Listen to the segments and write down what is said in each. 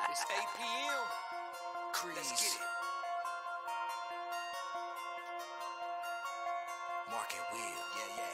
It's 8 p.m. Crease. Let's get it. Mark and Will, yeah.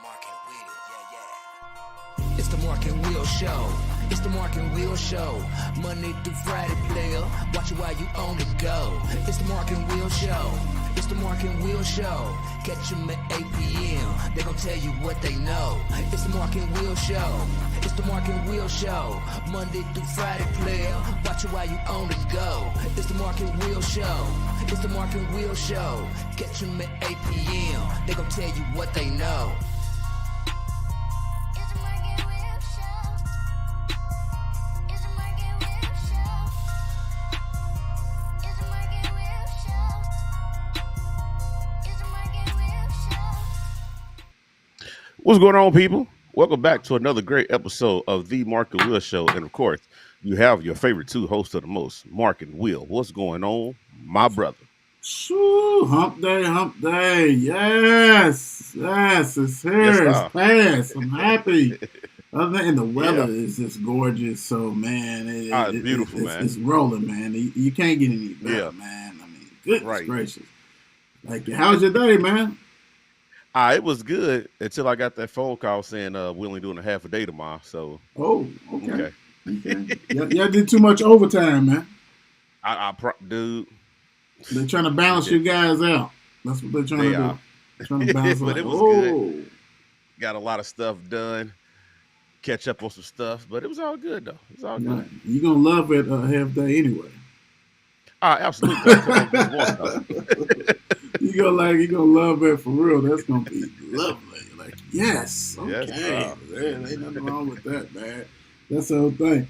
Mark and Will, yeah. It's the Mark and Will Show. It's the Mark and Will Show. Monday through Friday, player. Watch it while you on the go. It's the Mark and Will Show. It's the Mark and Will Show. Catch them at 8 p.m. They gon' tell you what they know. It's the Mark and Will Show. It's the Mark and Will Show. Monday through Friday, player. Watch it while you on the go. It's the Mark and Will Show. It's the Mark and Will Show. Catch them at 8 p.m. They gon' tell you what they know. What's going on, people? Welcome back to another great episode of the Mark and Will Show. And of course, you have your favorite two hosts of the most, Mark and Will. What's going on, my brother? Shoo, hump day. Yes, it's here. Yes, it's past. I'm happy. Other than the weather is just gorgeous. So, man, it's beautiful, man. It's rolling, man. You can't get any better, man. I mean, goodness gracious. Like, how's your day, man? It was good until I got that phone call saying we only doing a half a day tomorrow. So, okay. Y'all did too much overtime, man. Dude. They're trying to balance you guys out. That's what they're trying to do. They're trying to balance but out. It was good. Got a lot of stuff done. Catch up on some stuff, but it was all good though. It was all good. You're gonna love it half day anyway. Absolutely. You're gonna love it for real. That's gonna be lovely. Like, yes, okay. Yes, ain't nothing wrong with that, man. That's the whole thing.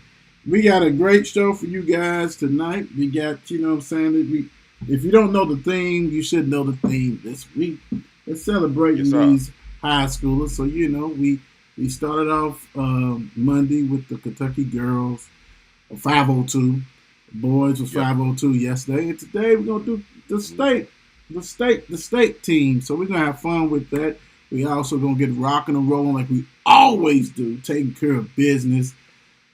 We got a great show for you guys tonight. We got, you know what I'm saying, if you don't know the theme, you should know the theme this week. It's celebrating these high schoolers. So, you know, we started off Monday with the Kentucky girls, 502. The boys was 502 yesterday. And today we're going to do the state team. So we're going to have fun with that. We also going to get rocking and rolling like we always do, taking care of business.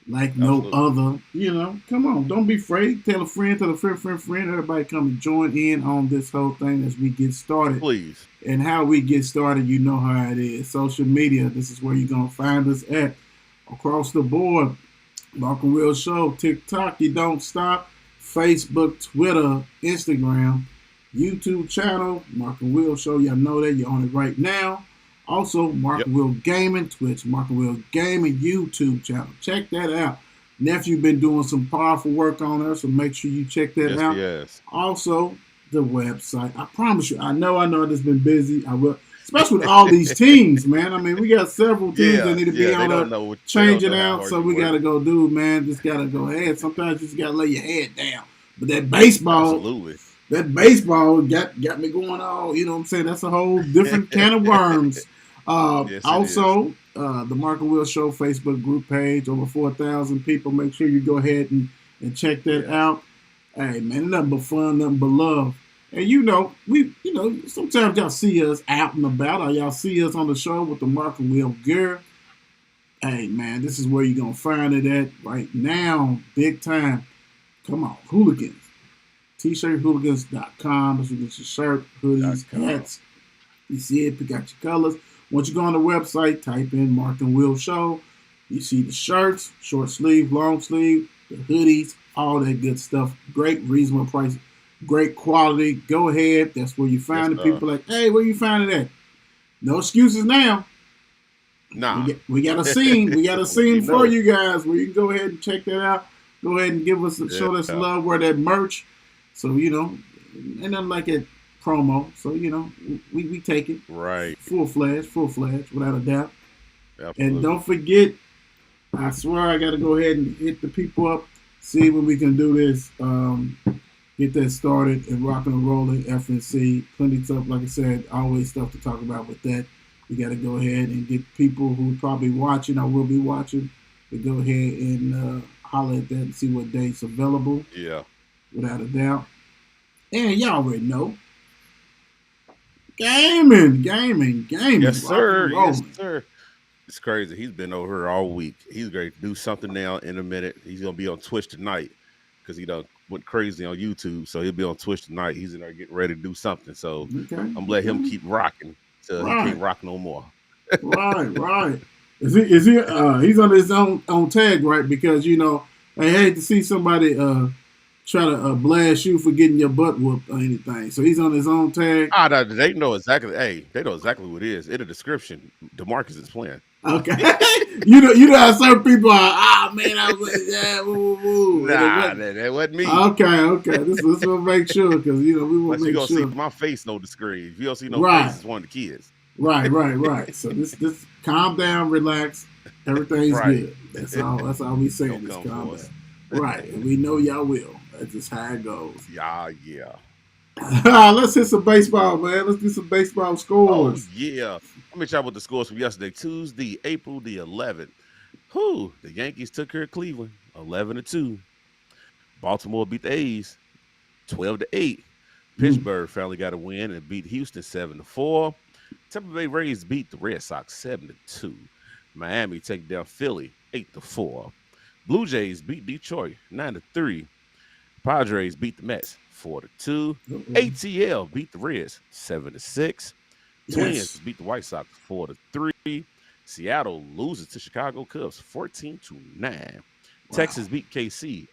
Like no other, you know. Come on, don't be afraid. Tell a friend, tell a friend. Everybody come and join in on this whole thing as we get started. Please. And how we get started, you know how it is. Social media, this is where you're going to find us at. Across the board, Mark and Will Show, TikTok, You Don't Stop, Facebook, Twitter, Instagram, YouTube channel, Mark and Will Show. Y'all know that. You're on it right now. Also, Mark and Will Gaming, Twitch, Mark and Will Gaming YouTube channel. Check that out. Nephew been doing some powerful work on there, so make sure you check that out. Yes. Also, the website. I promise you, I know I've just been busy. I will, especially with all these teams, man. I mean, we got several teams that need to be on there changing out, so we got to go do, man. Just got to go ahead. Sometimes you just got to lay your head down. But that baseball, got me going all, you know what I'm saying? That's a whole different can of worms. Also, the Mark and Will Show Facebook group page, over 4,000 people. Make sure you go ahead and check that out. Hey, man, nothing but fun, nothing but love. And sometimes y'all see us out and about, or y'all see us on the show with the Mark and Will gear. Hey, man, this is where you're going to find it at right now, big time. Come on, Hooligans. T-shirthooligans.com. That's where you get your shirt, hoodies, hats. You see it, pick out your colors. Once you go on the website, type in Mark and Will Show. You see the shirts, short sleeve, long sleeve, the hoodies, all that good stuff. Great, reasonable price, great quality. Go ahead. That's where you find the people like, hey, where you find it at? No excuses now. Nah. We got a scene. We got a scene for you guys where you can go ahead and check that out. Go ahead and show us love, wear that merch. So, you know, ain't nothing like it. Promo, so you know we take it right, full fledged, without a doubt. Absolutely. And don't forget, I swear I got to go ahead and hit the people up, see when we can do this, get that started and rocking and rolling. FNC, plenty of stuff. Like I said, always stuff to talk about with that. We got to go ahead and get people who probably watching or will be watching to go ahead and holler at that and see what dates available. Yeah, without a doubt. And y'all already know. Gaming. Yes, sir. It's crazy. He's been over here all week. He's going to do something now in a minute. He's going to be on Twitch tonight. because he done went crazy on YouTube. So he'll be on Twitch tonight. He's in there getting ready to do something. So I'm gonna let him keep rocking till he can't rock no more. Right. Is he? He's on his own tag, right? Because I hate to see somebody try to blast you for getting your butt whooped or anything. So he's on his own tag. They know exactly. Hey, they know exactly what it is. In the description, DeMarcus is playing. Okay. you know how certain people are. Man, I was woo. Nah, that wasn't me. Okay. This will make sure because we want to make sure. See my face on the screen. If you don't see no face, it's one of the kids. Right. So this calm down, relax. Everything's good. That's all we saying. Just calm down. Right, and we know y'all will. That's just how it goes. Yeah. Let's hit some baseball, man. Let's do some baseball scores. Oh, yeah. Let me chat with the scores from yesterday, Tuesday, April the 11th. The Yankees took care of Cleveland, 11-2. Baltimore beat the A's, 12-8. Pittsburgh finally got a win and beat Houston 7-4. Tampa Bay Rays beat the Red Sox 7-2. Miami take down Philly 8-4. Blue Jays beat Detroit 9-3. Padres beat the Mets 4-2. ATL beat the Reds 7-6. Twins beat the White Sox 4-3. Seattle loses to Chicago Cubs 14-9. Wow. Texas beat KC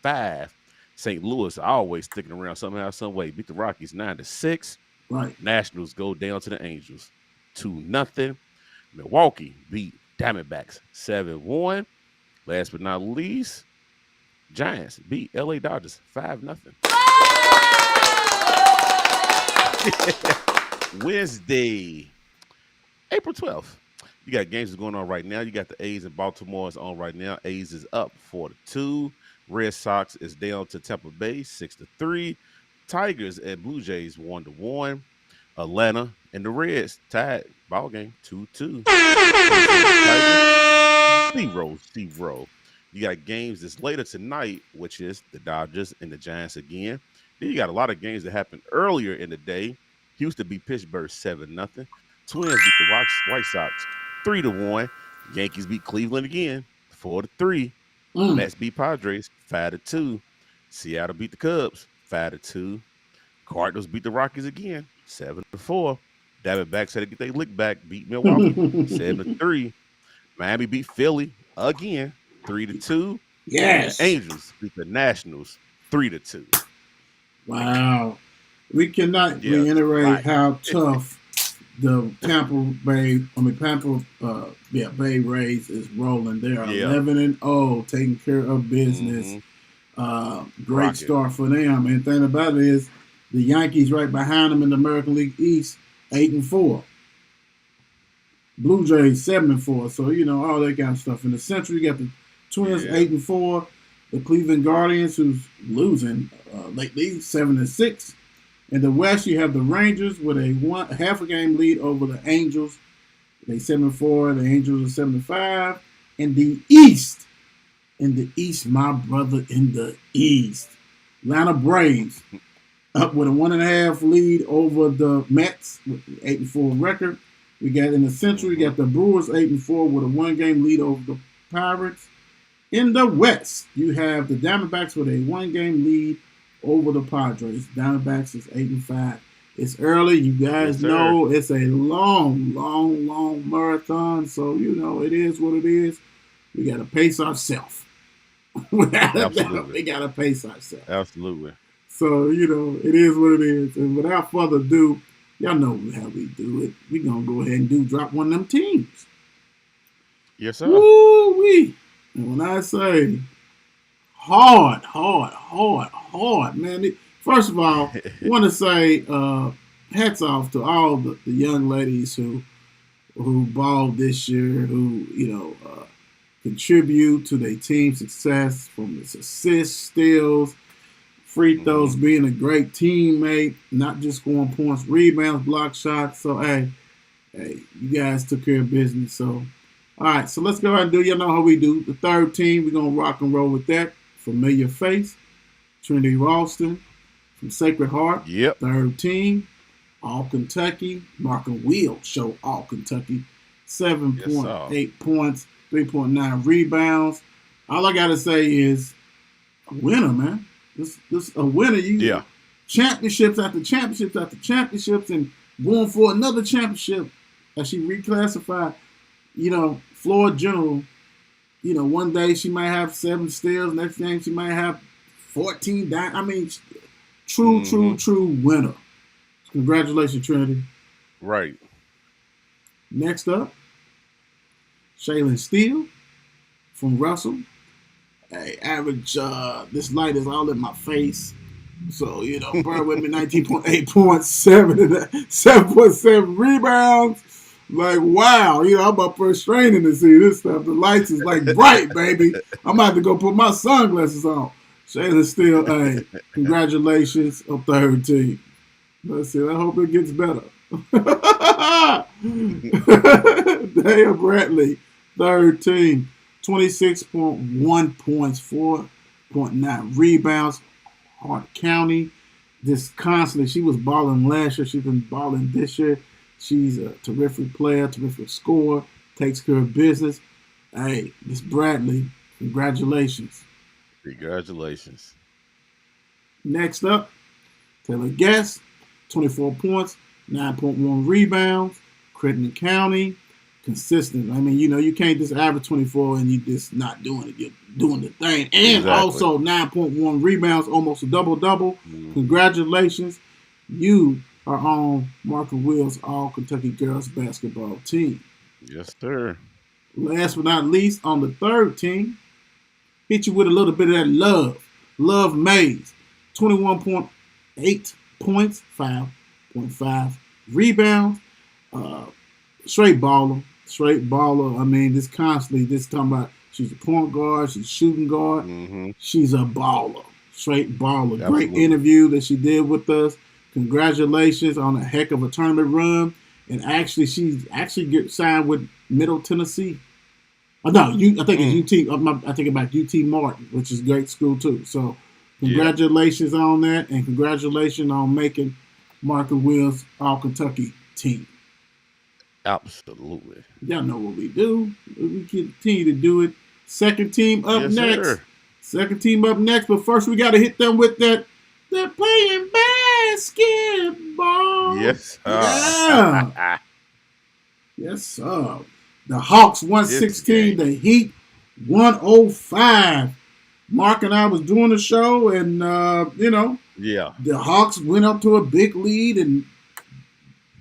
8-5. St. Louis always sticking around somehow, some way. Beat the Rockies 9-6. Right. Nationals go down to the Angels 2-0. Milwaukee beat Diamondbacks 7-1. Last but not least, Giants beat LA Dodgers 5-0. Wednesday, April 12th. You got games going on right now. You got the A's and Baltimore is on right now. A's is up 4-2. Red Sox is down to Tampa Bay 6-3. Tigers and Blue Jays 1-1. Atlanta and the Reds tied ball game 2-2. 0-0. You got games that's later tonight, which is the Dodgers and the Giants again. Then you got a lot of games that happened earlier in the day. Houston beat Pittsburgh 7-0. Twins beat the White Sox 3-1. Yankees beat Cleveland again 4-3. Mets beat Padres 5-2. Seattle beat the Cubs 5-2. Cardinals beat the Rockies again 7-4. Diamondbacks had to get their lick back, beat Milwaukee 7-3. Miami beat Philly again 3-2. Yes. And the Angels beat the Nationals 3-2. Wow. We cannot reiterate how tough the Bay Rays is rolling. They are 11-0, taking care of business. Great start for them. And the thing about it is the Yankees right behind them in the American League East, 8-4. Blue Jays 7-4. So, all that kind of stuff. In the Central, you got the Twins 8-4. The Cleveland Guardians, who's losing lately, 7-6. In the West, you have the Rangers with a half a game lead over the Angels. They 7-4. The Angels are 7-5. In the East, my brother in the East, Atlanta Braves up with a 1.5 lead over the Mets with 8-4 record. We got in the Central, we got the Brewers 8-4 with a 1-game lead over the Pirates. In the West, you have the Diamondbacks with a 1-game lead over the Padres. Diamondbacks is 8-5. It's early. You guys know it's a long marathon. So, it is what it is. We got to pace ourselves. We got to pace ourselves. Absolutely. So, it is what it is. And without further ado, y'all know how we do it. We're going to go ahead and drop one of them teams. Yes, sir. Woo-wee. And when I say hard, man. First of all, I want to say hats off to all the young ladies who balled this year, who, contribute to their team success from its assists, steals, free throws, being a great teammate, not just scoring points, rebounds, block shots. So, hey, you guys took care of business. So, all right, so let's go ahead and do, know how we do. The third team, we're going to rock and roll with that. Familiar face, Trinity Ralston from Sacred Heart. Yep. Third team, All Kentucky. Mark and Will show All Kentucky. 7.8 points, 3.9 rebounds. All I got to say is a winner, man. This a winner. You championships after championships after championships, and going for another championship as she reclassified. Floor general. One day she might have 7 steals. Next game she might have 14 down. I mean, true winner. Congratulations, Trinity. Right. Next up, Shaylin Steele from Russell. Hey, average, this light is all in my face. So, bear with me, 19.8 points, 7.7 rebounds. Like, wow, I'm up for training to see this stuff. The lights is like bright, baby. I'm about to go put my sunglasses on. Shaylin Steele, hey, congratulations on third team. Let's see, I hope it gets better. Dale Bradley, third team, 26.1 points, 4.9 rebounds. Hart County, just constantly. She was balling last year. She's been balling this year. She's a terrific player, terrific scorer, takes care of business. Hey, Miss Bradley, congratulations. Congratulations. Next up, Taylor Guest, 24 points, 9.1 rebounds. Crittenden County, consistent. I mean, you can't just average 24 and you just not doing it. You're doing the thing. And also 9.1 rebounds, almost a double-double. Mm-hmm. Congratulations. You are on Market Will's All-Kentucky Girls Basketball team. Yes, sir. Last but not least, on the third team, hit you with a little bit of that love. Love Mays, 21.8 points, 5.5 rebounds. Straight baller. I mean, this constantly, talking about she's a point guard, she's a shooting guard. Mm-hmm. She's a baller. Straight baller. Absolutely. Great interview that she did with us. Congratulations on a heck of a tournament run. And actually, she get signed with Middle Tennessee. Oh, no, I think it's UT. I think about UT Martin, which is a great school too. So congratulations on that, and congratulations on making Market Will's All-Kentucky team. Absolutely. Y'all know what we do. We continue to do it. Second team up next. Sir. Second team up next, but first we got to hit them with that. They're playing basketball. Yes. Yeah. Yes, sir. The Hawks 116, the Heat 105. Mark and I was doing the show, and the Hawks went up to a big lead, and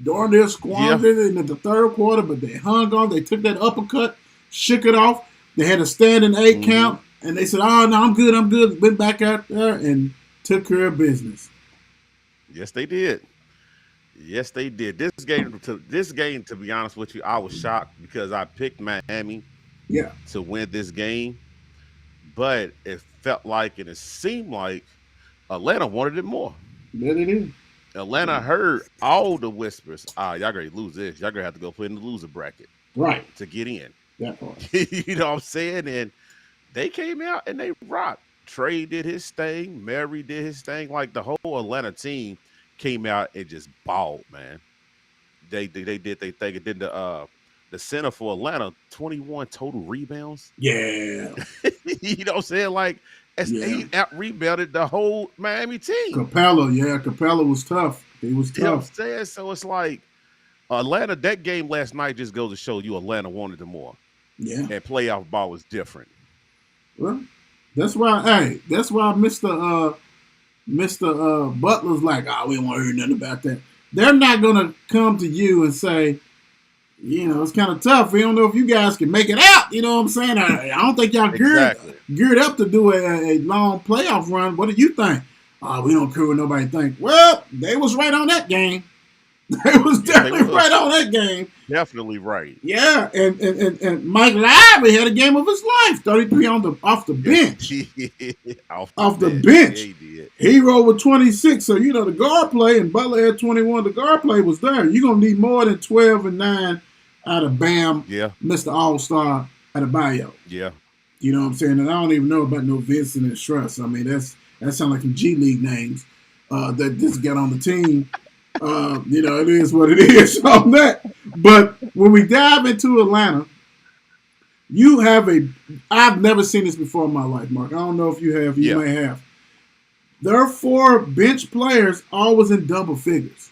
darn near squandered it in the third quarter, but they hung on. They took that uppercut, shook it off. They had a standing 8 count, and they said, "Oh no, I'm good." Went back out there and took care of business. Yes, they did. This game, to be honest with you, I was shocked because I picked Miami to win this game. But it felt like and it seemed like Atlanta wanted it more. Yeah, they did. Atlanta heard all the whispers. Y'all going to lose this. Y'all going to have to go play in the loser bracket. Right. To get in. That part. You know what I'm saying? And they came out and they rocked. Trey did his thing. Mary did his thing. Like the whole Atlanta team came out and just balled, man. They did their thing. And then the center for Atlanta, 21 total rebounds. Yeah. You know what I'm saying? Like, he out-rebounded the whole Miami team. Capella was tough. He was tough. You know what I'm saying? So it's like Atlanta, that game last night just goes to show you Atlanta wanted it more. Yeah. And playoff ball was different. Well, that's why Mr. Butler's like, we don't want to hear nothing about that. They're not going to come to you and say, it's kind of tough. We don't know if you guys can make it out. You know what I'm saying? I don't think y'all geared up to do a long playoff run. What do you think? We don't care what nobody think. Well, they was right on that game. They was definitely right on that game. Definitely right. Yeah, and Mike Lively had a game of his life. 33 off the bench. off the bench. Yeah, he did. Hero with 26. So the guard play, and Butler had 21. The guard play was there. You're gonna need more than 12 and 9 out of Bam. Yeah. Mr. All-Star out of Bio. Yeah. You know what I'm saying? And I don't even know about no Vincent and Struss. I mean, that sounds like some G League names that just got on the team. It is what it is on that. But when we dive into Atlanta, You have I've never seen this before in my life, Mark. I don't know if you have. You may have. There are 4 bench players always in double figures.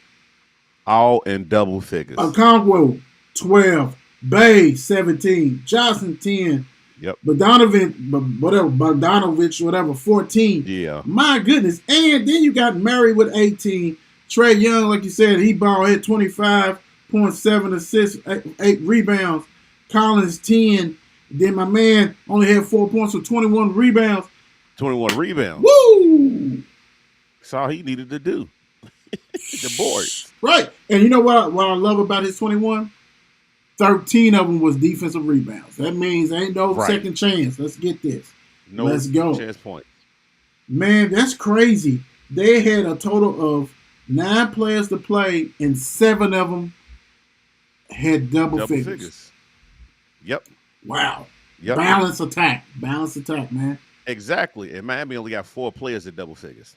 All in double figures. Okonkwo, 12. Bay, 17. Johnson, 10. Yep. Bogdanovich, whatever, 14. Yeah. My goodness. And then you got Murray with 18. Trae Young, like you said, he hit 25.7 assists, 8 rebounds. Collins, 10. Then my man only had 4 points with 21 rebounds. 21 rebounds. Woo! That's all he needed to do. The boards. Right. And you know what I love about his 21? 13 of them was defensive rebounds. That means ain't no second chance. Let's get this. Let's go. Chance points. Man, that's crazy. They had a total of 9 players to play, and 7 of them had double figures. Yep. Wow. Yep. Balance attack, man. Exactly. And Miami only got 4 players at double figures.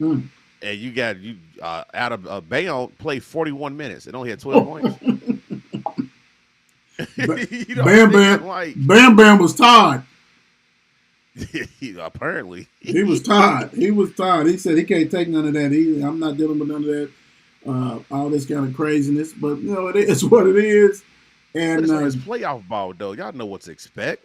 And you got out of Bayon played 41 minutes and only had 12 points. Bam Bam was tired. Apparently. He was tired. He said he can't take none of that. I'm not dealing with none of that, all this kind of craziness. But, it is what it is. And it's playoff ball, though. Y'all know what to expect.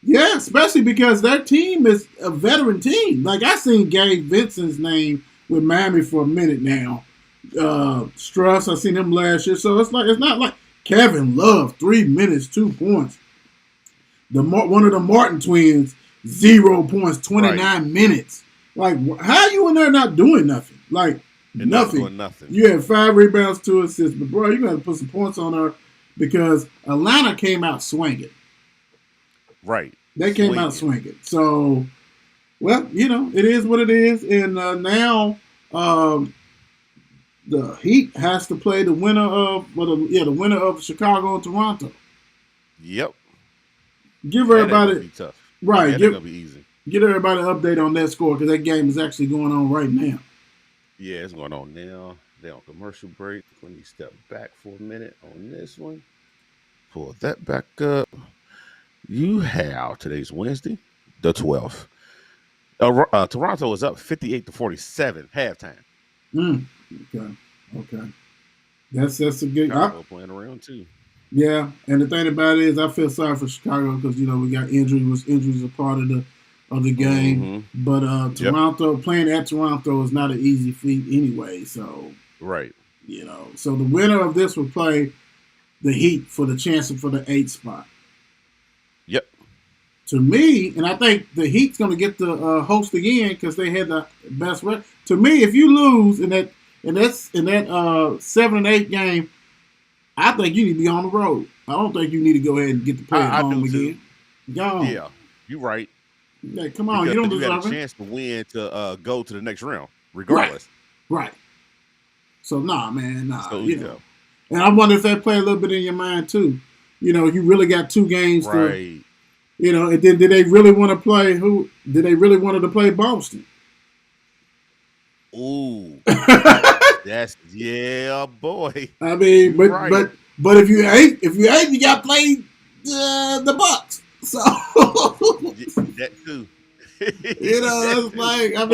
Yeah, especially because their team is a veteran team. Like, I seen Gabe Vincent's name with Miami for a minute now. Struss, I seen him last year. So it's not like Kevin Love, 3 minutes, 2 points. One of the Martin twins, 0 points, 29 minutes. Like, how you in there not doing nothing? Like, nothing. Doing nothing. You had 5 rebounds, 2 assists. But, bro, you got to put some points on her because Atlanta came out swinging. Right. They came out swinging. So, well, it is what it is. And now the Heat has to play the winner of the winner of Chicago and Toronto. Yep. Give everybody be tough. Right. That's gonna be easy. Get everybody an update on that score because that game is actually going on right now. Yeah, it's going on now. They're on commercial break. Let me step back for a minute on this one. Pull that back up. You have today's Wednesday, the 12th. Toronto is up 58-47 halftime. Okay. That's a good. Chicago playing around too. Yeah, and the thing about it is, I feel sorry for Chicago because we got injuries. Injuries are part of the game. Mm-hmm. But Toronto playing at Toronto is not an easy feat anyway. So right. So the winner of this will play the Heat for the chance for the 8th spot. Yep. To me, and I think the Heat's going to get the host again because they had the best record. To me, if you lose in that 7 and 8 game, I think you need to be on the road. I don't think you need to go ahead and get the play at home again. Gone. Yeah, you're right. Yeah, come on, because you don't you deserve got a chance to win to go to the next round, regardless. Right. So man, So, and I wonder if that play a little bit in your mind too. You really got 2 games to. And then did they really want to play who? Did they really wanted to play Boston? Ooh. Boy. I mean, but if you ain't, you got to play the Bucks. So that too. It's like a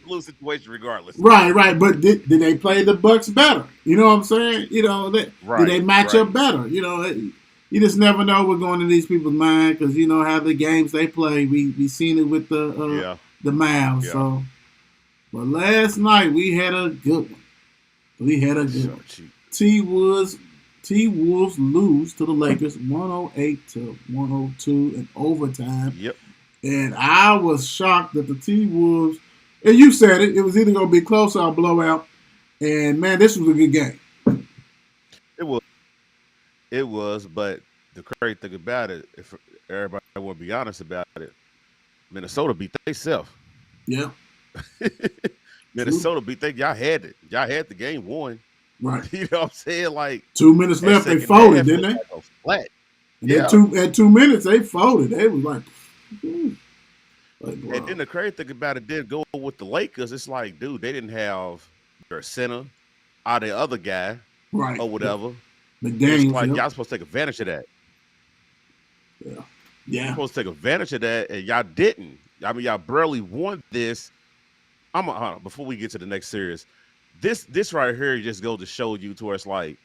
lose situation regardless. Right. But did they play the Bucks better? You know what I'm saying? Did they match up better? You just never know what's going in these people's mind because how the games they play. We seen it with the Mavs. Yeah. So, but last night we had a good one. T-Wolves lose to the Lakers 108-102 in overtime. Yep. And I was shocked that the T-Wolves, and you said it was either going to be close or a blowout. And, man, this was a good game. It was, but the crazy thing about it, if everybody want to be honest about it, Minnesota beat themselves. Yeah. Minnesota beat y'all had it. Y'all had the game won. Right. You know what I'm saying? Like 2 minutes left, they folded, didn't they? Flat. Yeah. At 2 minutes, they folded. They was like, and then the crazy thing about it did go with the Lakers. It's like, dude, they didn't have their center or the other guy, right, or whatever. McDaniels, it's like y'all supposed to take advantage of that. Yeah. You're supposed to take advantage of that, and y'all didn't. I mean, y'all barely won this. Hold on, before we get to the next series, this right here just goes to show you to where it's like,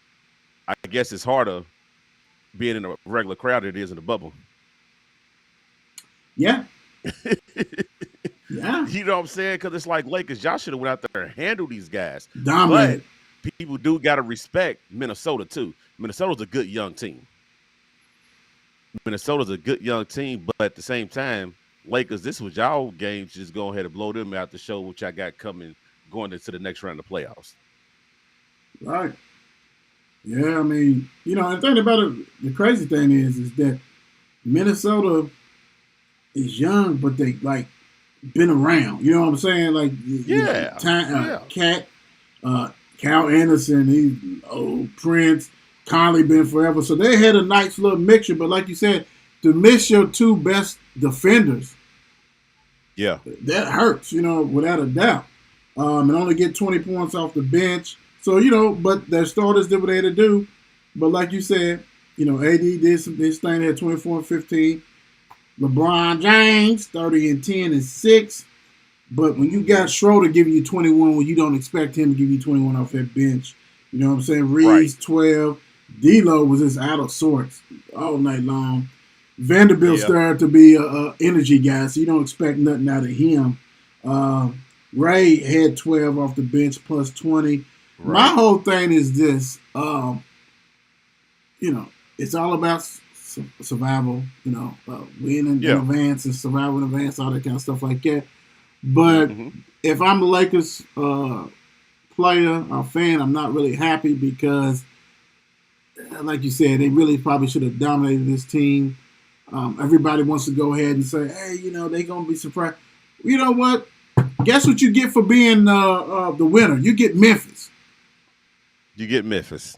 I guess it's harder being in a regular crowd than it is in the bubble. Yeah. Yeah. You know what I'm saying? Because it's like Lakers, y'all should have went out there and handled these guys. Dominate. But people do got to respect Minnesota too. Minnesota's a good young team. Minnesota's a good young team, but at the same time, Lakers, this was y'all game. Just go ahead and blow them out to show what y'all got coming going into the next round of playoffs. Right. Yeah, I mean, and the thing about it, the crazy thing is that Minnesota is young, but they like been around. You know what I'm saying? Like, Cat, Cal Anderson, he's old Prince, Conley been forever. So they had a nice little mixture. But like you said, to miss your two best defenders, that hurts. Without a doubt. And only get 20 points off the bench. So, but their starters did what they had to do. But like you said, AD did his thing. They had 24 and 15. LeBron James, 30 and 10 and 6. But when you got Schroeder giving you 21 when you don't expect him to give you 21 off that bench, you know what I'm saying? Reeves, 12. D'Lo was just out of sorts all night long. Vanderbilt started to be a energy guy, so you don't expect nothing out of him. Ray had 12 off the bench plus 20. Right. My whole thing is this, it's all about survival, winning in advance and survival in advance, all that kind of stuff like that. But if I'm the Lakers player or fan, I'm not really happy because, like you said, they really probably should have dominated this team. Everybody wants to go ahead and say, hey, they're going to be surprised. You know what? Guess what you get for being the winner? You get Memphis. You get Memphis.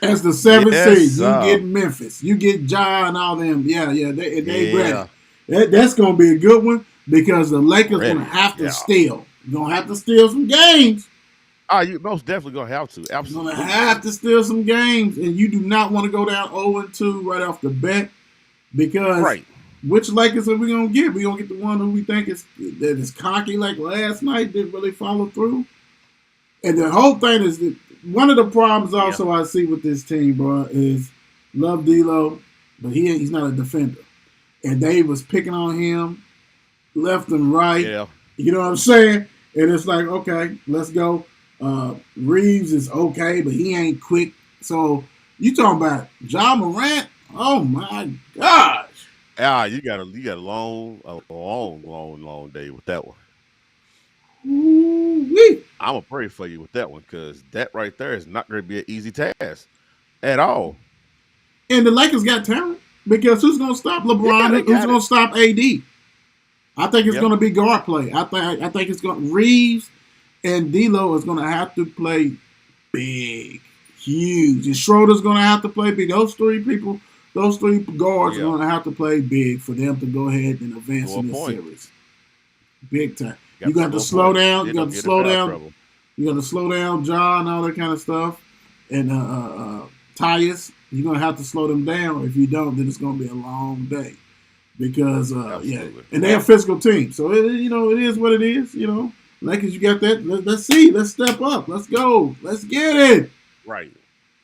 As the 7th seed, you get Memphis. You get Ja and all them. Yeah, they ready. That's going to be a good one because the Lakers going to have to steal. You're going to have to steal some games. You most definitely going to have to. Absolutely. You're going to have to steal some games, and you do not want to go down 0-2 right off the bat because which Lakers are we going to get? We're going to get the one who we think that is cocky like last night, didn't really follow through. And the whole thing is that one of the problems also I see with this team, bro, is love D'Lo, but he's not a defender. And they was picking on him left and right. Yeah. You know what I'm saying? And it's like, okay, let's go. Reeves is okay, but he ain't quick. So you talking about Ja Morant? Oh my gosh! You got a long day with that one. Ooh-wee. I'm gonna pray for you with that one because that right there is not going to be an easy task at all. And the Lakers got talent because who's going to stop LeBron? Who's going to stop AD? I think it's going to be guard play. I think it's going Reeves and D'Lo is going to have to play big, huge, and Schroeder's going to have to play big. Those three guards are going to have to play big for them to go ahead and advance in this series. Big time. You got to slow down. You got to slow down. You got to slow down Ja and all that kind of stuff. And Tyus, you're going to have to slow them down. If you don't, then it's going to be a long day. Because, and they're a physical team. So, it is what it is, Lakers, you got that. Let's see. Let's step up. Let's go. Let's get it. Right.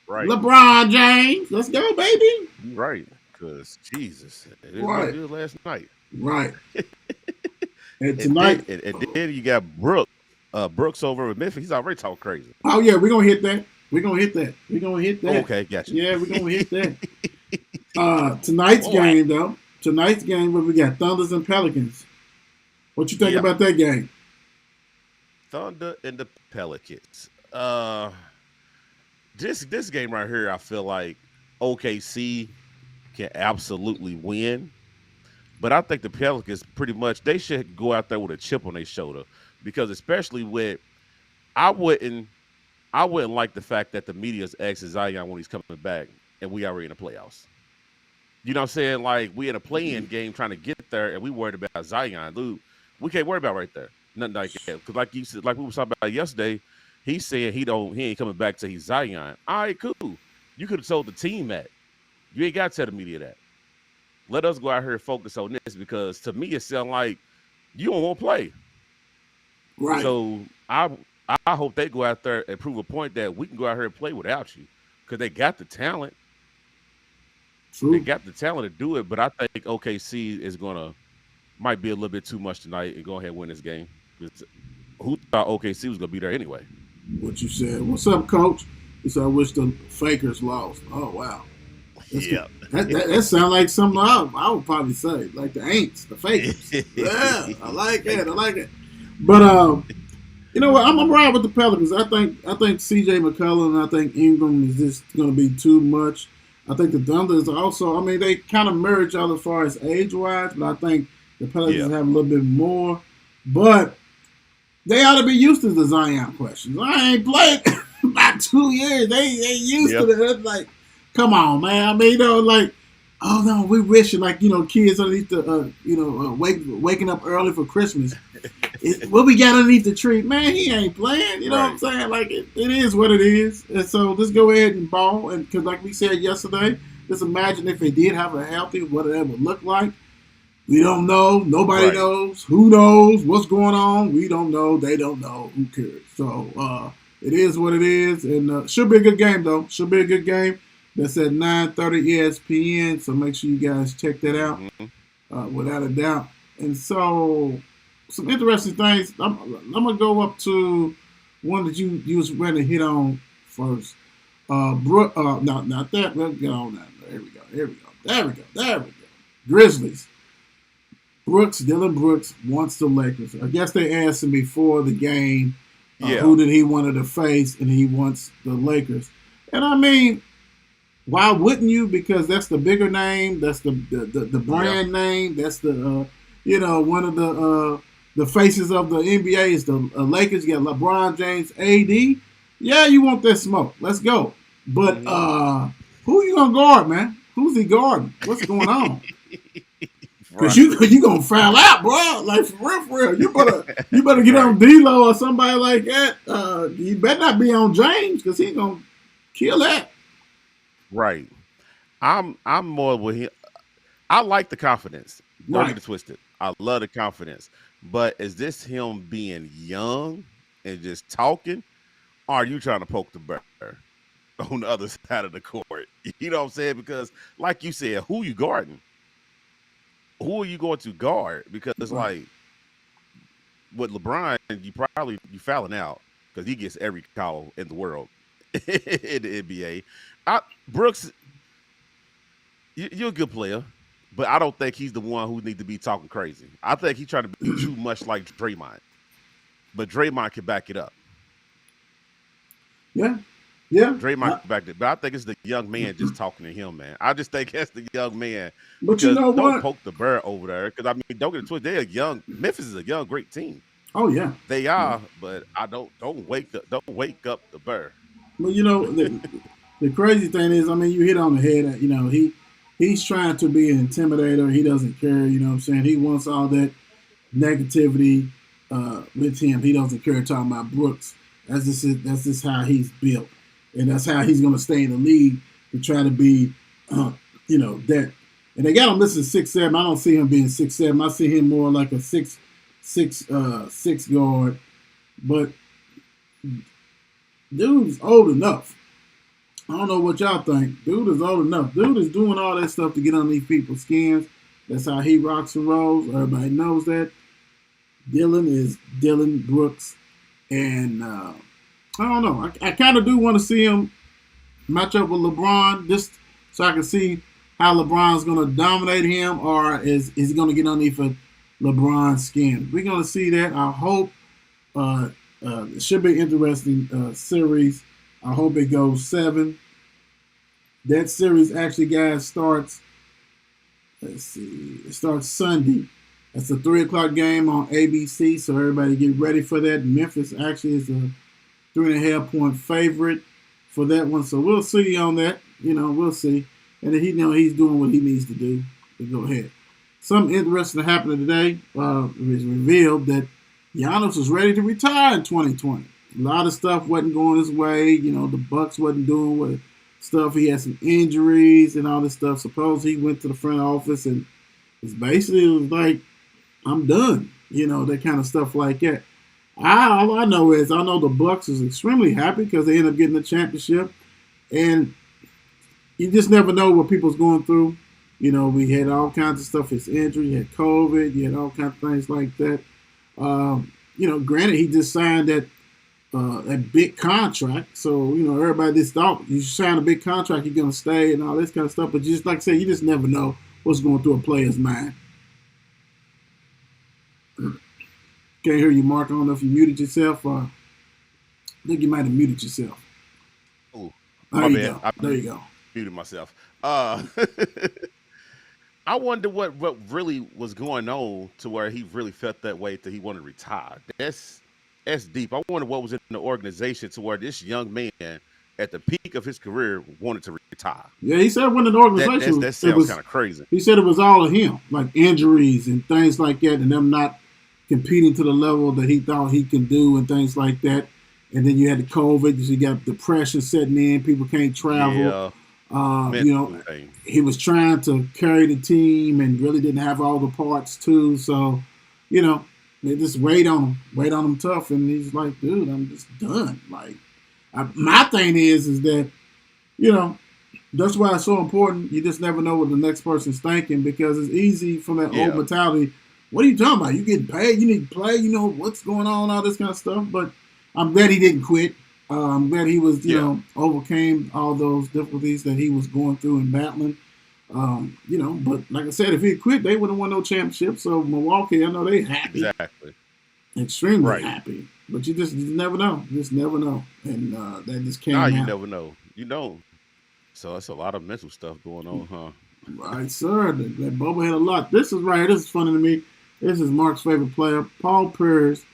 LeBron James. Let's go, baby. Right. Because, Jesus, it didn't look good last night. Right. And tonight. And then you got Brooks over with Memphis. He's already talking crazy. Oh, yeah. We're going to hit that. Okay, gotcha. Yeah, we're going to hit that. Tonight's game, though. Tonight's game, where we got Thunders and Pelicans. What you think about that game? Thunder and the Pelicans. This game right here, I feel like OKC can absolutely win. But I think the Pelicans pretty much, they should go out there with a chip on their shoulder. Because especially with, I wouldn't like the fact that the media's asking Zion when he's coming back and we already in the playoffs. You know what I'm saying? Like, we in a play-in game trying to get there, and we worried about Zion. Dude, we can't worry about right there. Nothing like that. Because like you said, like we were talking about yesterday, he's saying he ain't coming back till he's Zion. All right, cool. You could have told the team that. You ain't got to tell the media that. Let us go out here and focus on this because to me it sounds like you don't want to play. Right. So I hope they go out there and prove a point that we can go out here and play without you because they got the talent. True. They got the talent to do it, but I think OKC is might be a little bit too much tonight and go ahead and win this game. Who thought OKC was gonna be there anyway? What you said. What's up, Coach? He said, I wish the Fakers lost. Oh wow. Yeah. That sounds like something I would probably say. Like the Aints, the Fakers. Yeah, I like that. I like it. But you know what? I'm right with the Pelicans. I think CJ McCollum and I think Ingram is just going to be too much. I think the Thunder is also. I mean, they kind of merge out as far as age wise, but I think the Pelicans have a little bit more. But they ought to be used to the Zion questions. I ain't played about 2 years. They used to that. Like, come on, man. I mean, like, oh no, we wishing like kids underneath the waking up early for Christmas. What we got underneath the tree, man? He ain't playing. You know what I'm saying? Like it is what it is. And so let's go ahead and ball. And because like we said yesterday, just imagine if they did have a healthy, what it would look like. We don't know. Nobody knows. Who knows what's going on? We don't know. They don't know. Who cares? So it is what it is. And should be a good game though. Should be a good game. That's at 9:30 ESPN. So make sure you guys check that out without a doubt. And so. Some interesting things. I'm gonna go up to one that you was ready to hit on first. Not that. Let's get on that. There we go. Grizzlies. Dylan Brooks wants the Lakers. I guess they asked him before the game who did he want to face, and he wants the Lakers. And I mean, why wouldn't you? Because that's the bigger name. That's the brand name. That's the one of the faces of the NBA is the Lakers. You got LeBron James, AD. Yeah, you want that smoke. Let's go. But who you gonna guard, man? Who's he guarding? What's going on? Because you gonna foul out, bro. Like for real. You better get on D'Lo or somebody like that. You better not be on James because he's gonna kill that. Right. I'm more with him. I like the confidence. Don't get it twisted. I love the confidence. But is this him being young and just talking? Or are you trying to poke the bear on the other side of the court? You know what I'm saying? Because like you said, who you guarding? Who are you going to guard? Because it's like with LeBron, you fouling out because he gets every call in the world in the NBA. Brooks, you're a good player. But I don't think he's the one who needs to be talking crazy. I think he's trying to be too much like Draymond. But Draymond can back it up. Yeah. Draymond can back it. But I think it's the young man just talking to him, man. I just think that's the young man. But you know what? Don't poke the bear over there. Because, I mean, don't get it twisted. They're young. Memphis is a young, great team. Oh, yeah. They are. But I don't wake up the bear. Well, the crazy thing is, I mean, you hit on the head. He's trying to be an intimidator. He doesn't care, you know what I'm saying? He wants all that negativity with him. He doesn't care talking about Brooks. That's just how he's built. And that's how he's going to stay in the league to try to be, that. And they got him listed 6'7". I don't see him being 6'7". I see him more like a 6 guard. But dude's old enough. I don't know what y'all think. Dude is old enough. Dude is doing all that stuff to get underneath people's skins. That's how he rocks and rolls. Everybody knows that. Dylan is Dylan Brooks. And I don't know. I kind of do want to see him match up with LeBron just so I can see how LeBron's going to dominate him or is he going to get underneath LeBron's skin. We're going to see that. I hope it should be an interesting series. I hope it goes 7. That series actually, guys, starts, let's see, it starts Sunday. That's a 3 o'clock game on ABC, so everybody get ready for that. Memphis actually is a 3.5-point favorite for that one, so we'll see on that. We'll see. And then he's doing what he needs to do to go ahead. Something interesting happened today. It was revealed that Giannis was ready to retire in 2020. A lot of stuff wasn't going his way. The Bucks wasn't doing stuff. He had some injuries and all this stuff. Suppose he went to the front office and it was like, I'm done. That kind of stuff like that. All I know is I know the Bucks is extremely happy because they end up getting the championship, and you just never know what people's going through. We had all kinds of stuff. His injury, you had COVID, you had all kinds of things like that. Granted, he just signed that big contract, so everybody just thought you sign a big contract, you're gonna stay and all this kind of stuff. But just like I said, you just never know what's going through a player's mind. Can't hear you, Mark. I don't know if you muted yourself. I think you might have muted yourself. Oh, there you go. There you go. Muted myself. I wonder what really was going on to where he really felt that way that he wanted to retire. That's deep. I wonder what was in the organization to where this young man at the peak of his career wanted to retire. Yeah, he said when the organization that sounds kind of crazy. He said it was all of him, like injuries and things like that, and them not competing to the level that he thought he can do and things like that. And then you had the COVID, you got depression setting in, people can't travel. Yeah. He was trying to carry the team and really didn't have all the parts too. So, they just weighed on him tough. And he's like, dude, I'm just done. Like, my thing is that, that's why it's so important. You just never know what the next person's thinking because it's easy from that old mentality. What are you talking about? You getting paid? You need to play? What's going on? All this kind of stuff. But I'm glad he didn't quit. I'm glad he was, overcame all those difficulties that he was going through and battling. But like I said, if he quit, they wouldn't have won no championship. So Milwaukee, I know they happy. Exactly. Extremely happy. But you never know. You just never know. And that just came out. You never know. You don't. So it's a lot of mental stuff going on, huh? Right, sir. That Boba had a lot. This is funny to me. This is Mark's favorite player. Paul Pierce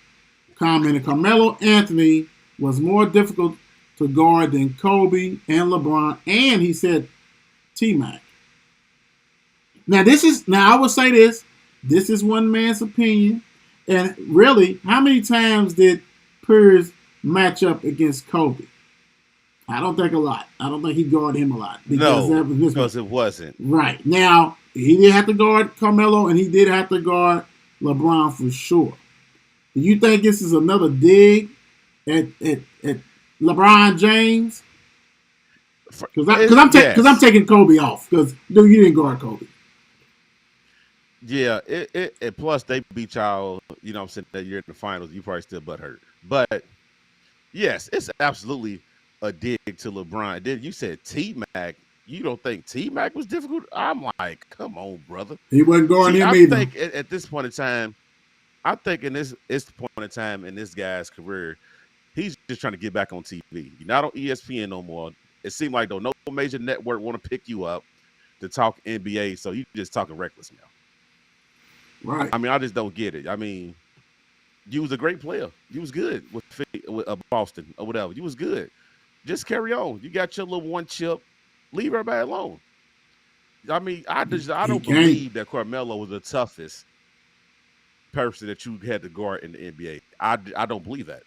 commented, Carmelo Anthony was more difficult to guard than Kobe and LeBron, and he said T-Mac. Now I will say this is one man's opinion, and really, how many times did Pierce match up against Kobe? I don't think a lot. I don't think he guarded him a lot. Because it wasn't. Right. Now, he did have to guard Carmelo, and he did have to guard LeBron for sure. Do you think this is another dig at LeBron James? Because I'm taking Kobe off because you didn't guard Kobe. Yeah, it plus they beat y'all. I'm saying that you're in the finals. You probably still butthurt. But yes, it's absolutely a dig to LeBron. Then you said T-Mac. You don't think T-Mac was difficult? I'm like, come on, brother. He wasn't guarding him either. I think at this point in time, it's the point in time in this guy's career, he's just trying to get back on TV. You're not on ESPN no more. It seemed like no major network want to pick you up to talk NBA, so you just talking reckless now. Right. I mean, I just don't get it. I mean, you was a great player. You was good with Boston or whatever. You was good. Just carry on. You got your little one chip. Leave everybody alone. I mean, I don't believe that Carmelo was the toughest person that you had to guard in the NBA. I don't believe that.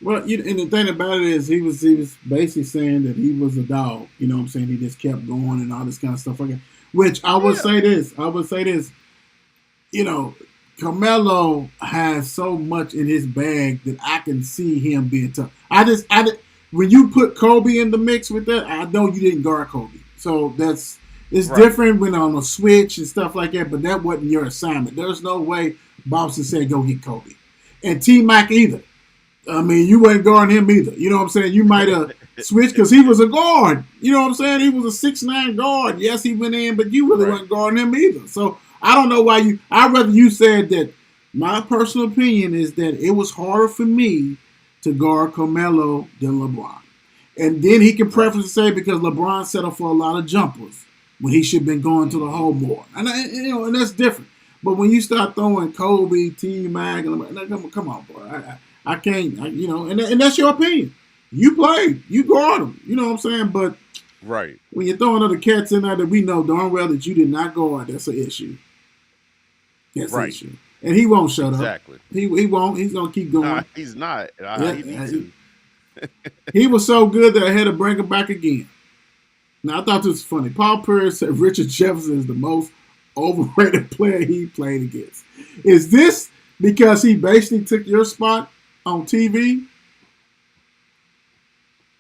Well, and the thing about it is he was basically saying that he was a dog. You know what I'm saying? He just kept going and all this kind of stuff like that. Which I would say this. Carmelo has so much in his bag that I can see him being tough. When you put Kobe in the mix with that, I know you didn't guard Kobe. So it's right. Different when on a switch and stuff like that, but that wasn't your assignment. There's no way Boston said go get Kobe. And T-Mac either. I mean, you wasn't guarding him either. You know what I'm saying? You might have switched because he was a guard. You know what I'm saying? He was a 6'9" guard. Yes, he went in, but you really wasn't guarding him either. So I don't know why I'd rather you said that. My personal opinion is that it was harder for me to guard Carmelo than LeBron. And then he can preference to say because LeBron settled for a lot of jumpers when he should have been going to the hole more. And that's different. But when you start throwing Kobe, T-Mac, come on, boy. I can't, and that's your opinion. You played. You guard them. You know what I'm saying? But when you're throwing other cats in there that we know darn well that you did not guard, that's an issue. That's an issue. And he won't shut up. Exactly. He won't. He's going to keep going. He's not. He needs to. He was so good that I had to bring him back again. Now, I thought this was funny. Paul Pierce said Richard Jefferson is the most overrated player he played against. Is this because he basically took your spot on TV?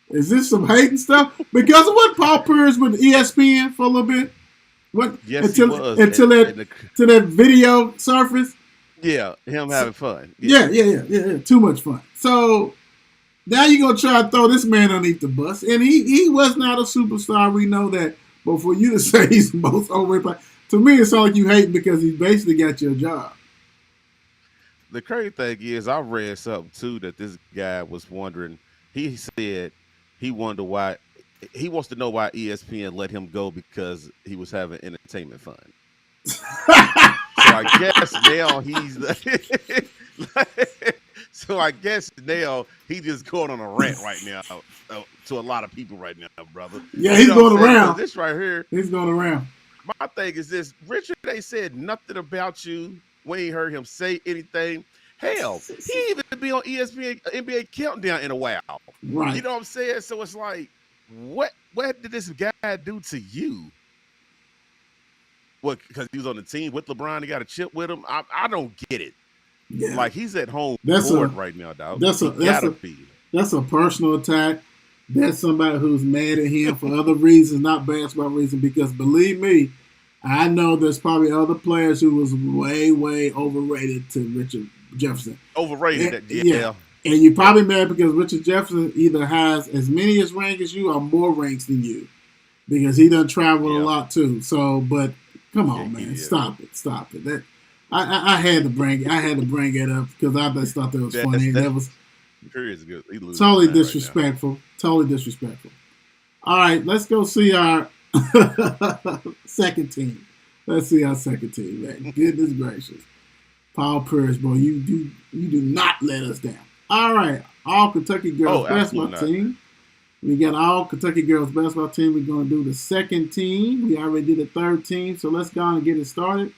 Is this some hating stuff? Because of what Paul Pierce with ESPN for a little bit? Yes, until that video surfaced? Yeah, him having fun. Yeah. Too much fun. So now you're going to try to throw this man underneath the bus. And he was not a superstar. We know that. But for you to say he's the most overrated player, to me, it sounds like you hate because he basically got your job. The crazy thing is, I read something, too, that this guy was wondering. He said he wondered why. He wants to know why ESPN let him go because he was having entertainment fun. So I guess now he's just going on a rant right now to a lot of people right now, brother. Yeah, he's going around. This right here. He's going around. My thing is this: Richard, they said nothing about you. We ain't heard him say anything. Hell, he even be on ESPN NBA Countdown in a while. Right. You know what I'm saying? So it's like, what did this guy do to you? What? Because he was on the team with LeBron, he got a chip with him. I don't get it. Yeah. Like he's at home bored right now, dog. That's a personal attack. That's somebody who's mad at him for other reasons, not basketball reasons. Because believe me, I know there's probably other players who was way, way overrated to Richard Jefferson. Overrated, yeah. And you're probably mad because Richard Jefferson either has as many as ranks as you or more ranks than you. Because he done traveled a lot too. So, but come on, man. Stop it. That I had to bring it up because I just thought that was funny. That was good. Totally disrespectful. Totally disrespectful. All right, let's go see our second team. Let's see our second team, man. Goodness gracious. Paul Pierce, boy, you do not let us down. All right, all Kentucky girls basketball team. We got all Kentucky girls basketball team. We're going to do the second team. We already did the third team, so let's go on and get it started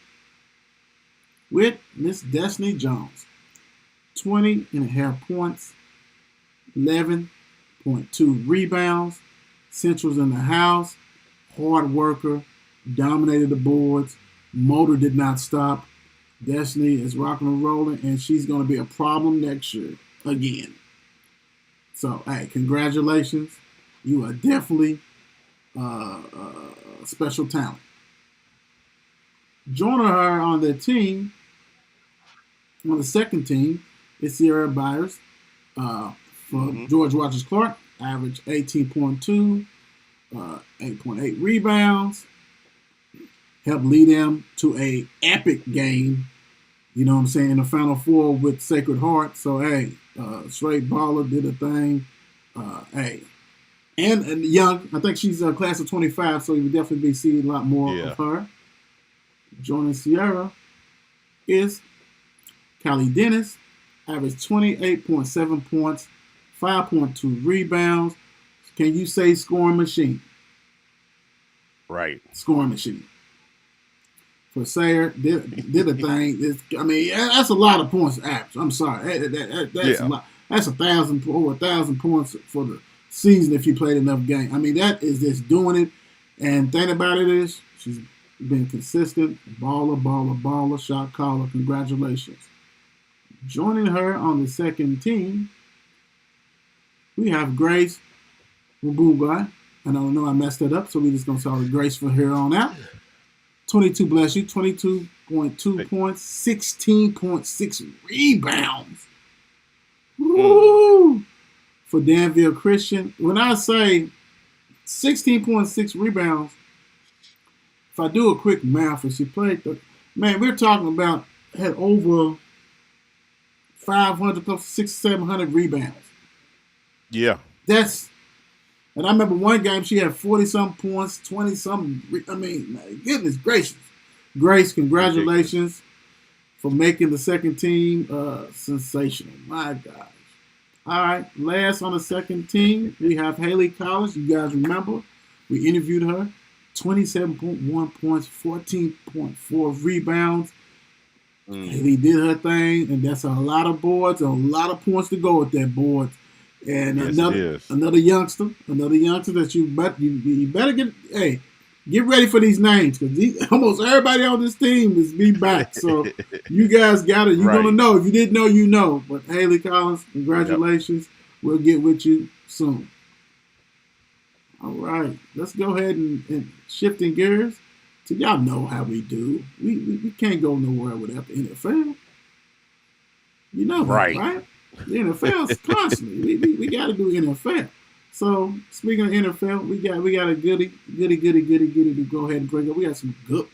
with Miss Destiny Jones. 20.5 points, 11.2 rebounds, Central's in the house, hard worker, dominated the boards, motor did not stop. Destiny is rocking and rolling, and she's going to be a problem next year again. So, hey, congratulations. You are definitely a special talent. Joining her on the team, on the second team, is Sierra Byers for George Rogers Clark, average 18.2, 8.8 rebounds, helped lead them to a epic game, you know what I'm saying, in the Final Four with Sacred Heart. So, hey, straight baller, did a thing. Hey, and young, I think she's a class of 25, so you would definitely be seeing a lot more of her. Joining Sierra is Callie Dennis, average 28.7 points, 5.2 rebounds. Can you say scoring machine? Right. Scoring machine. For Sayer, did a thing. That's a lot of points average. I'm sorry. That's a lot. That's over 1,000 points for the season if you played enough games. I mean, that is just doing it. And thing about it is, she's been consistent. Baller, shot caller. Congratulations. Joining her on the second team, we have Grace Wabunga. I don't know I messed it up, so we're just going to start with Grace from here on out. 22.2 points, 16.6 rebounds. Woo! For Danville Christian. When I say 16.6 rebounds, if I do a quick math, if she played we're talking about had over 500 plus 600-700 rebounds. Yeah. And I remember one game she had 40-something points, 20-something. I mean, goodness gracious. Grace, congratulations for making the second team sensational. My gosh. All right, last on the second team, we have Haley Collins. You guys remember, we interviewed her. 27.1 points, 14.4 rebounds. Haley did her thing, and that's a lot of boards, a lot of points to go with that board. And Yes, another youngster that you better get ready for these names because almost everybody on this team is be back. So you guys got it. You're gonna know. If you didn't know, you know. But Haley Collins, congratulations. Yep. We'll get with you soon. All right, let's go ahead and shifting gears. So y'all know how we do. We can't go nowhere without the NFL. You know that, right? The NFL's constantly. We got to do NFL. So speaking of NFL, we got a goody to go ahead and bring up. We got some good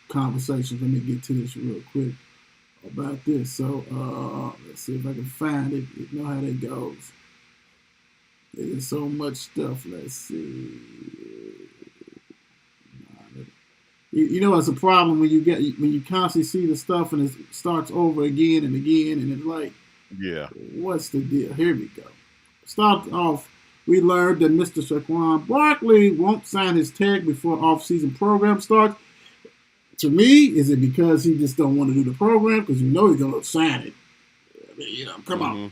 conversations. Let me get to this real quick about this. So let's see if I can find it. You know how that goes. There's so much stuff. Let's see. You know, it's a problem when you constantly see the stuff and it starts over again and again, and it's like, what's the deal? Here we go. Start off, we learned that Mr. Saquon Barkley won't sign his tag before off-season program starts. To me, is it because he just don't want to do the program? Because you know he's going to sign it. I mean, come on.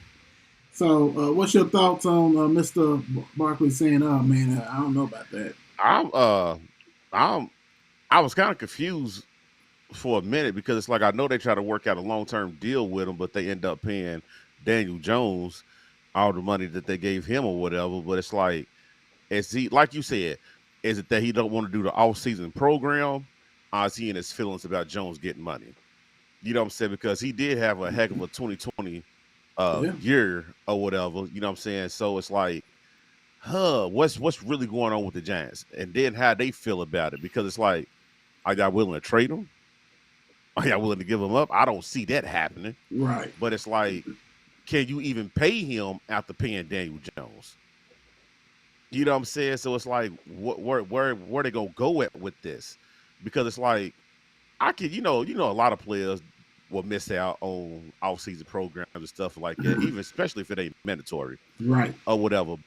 So, what's your thoughts on Mr. Barkley saying, "Oh man, I don't know about that"? I was kind of confused for a minute because it's like I know they try to work out a long-term deal with him, but they end up paying Daniel Jones all the money that they gave him or whatever. But it's like, is he, like you said, is it that he don't want to do the off-season program? Or is he in his feelings about Jones getting money? You know what I'm saying? Because he did have a heck of a 2020 year or whatever. You know what I'm saying? So it's like, what's really going on with the Giants? And then how they feel about it? Because it's like, are y'all willing to trade him? Are y'all willing to give him up? I don't see that happening. Right. But it's like, can you even pay him after paying Daniel Jones? You know what I'm saying? So it's like, where they gonna go at with this? Because it's like, I could, you know, a lot of players will miss out on off-season programs and stuff like that, even especially if it ain't mandatory, right, or whatever.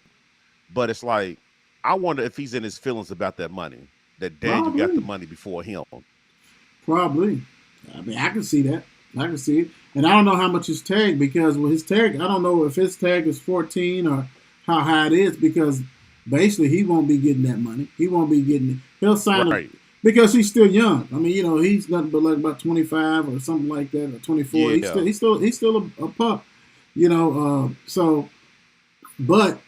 But it's like, I wonder if he's in his feelings about that money. That Daniel got the money before him. Probably. I mean, I can see that. I can see it. And I don't know how much his tag, because with his tag, I don't know if his tag is 14 or how high it is, because basically he won't be getting that money. He won't be getting it. He'll sign it because he's still young. I mean, you know, he's nothing but like about 25 or something like that, or 24. Yeah. He's still a pup, you know. So, but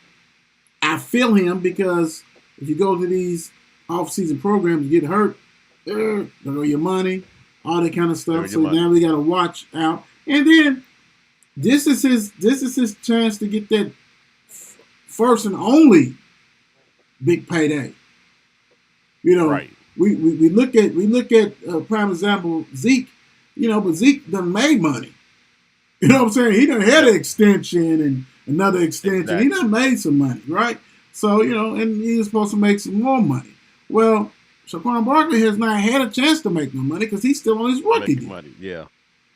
I feel him, because if you go to these off-season programs, you get hurt, there go your money, all that kind of stuff. So now we got to watch out. And then this is his chance to get that first and only big payday. You know, we look at prime example Zeke. You know, but Zeke done made money. You know what I'm saying? He done had an extension and another extension. Exactly. He done made some money, right? So, you know, and he's supposed to make some more money. Well, Saquon Barkley has not had a chance to make no money because he's still on his rookie deal. Money. Yeah,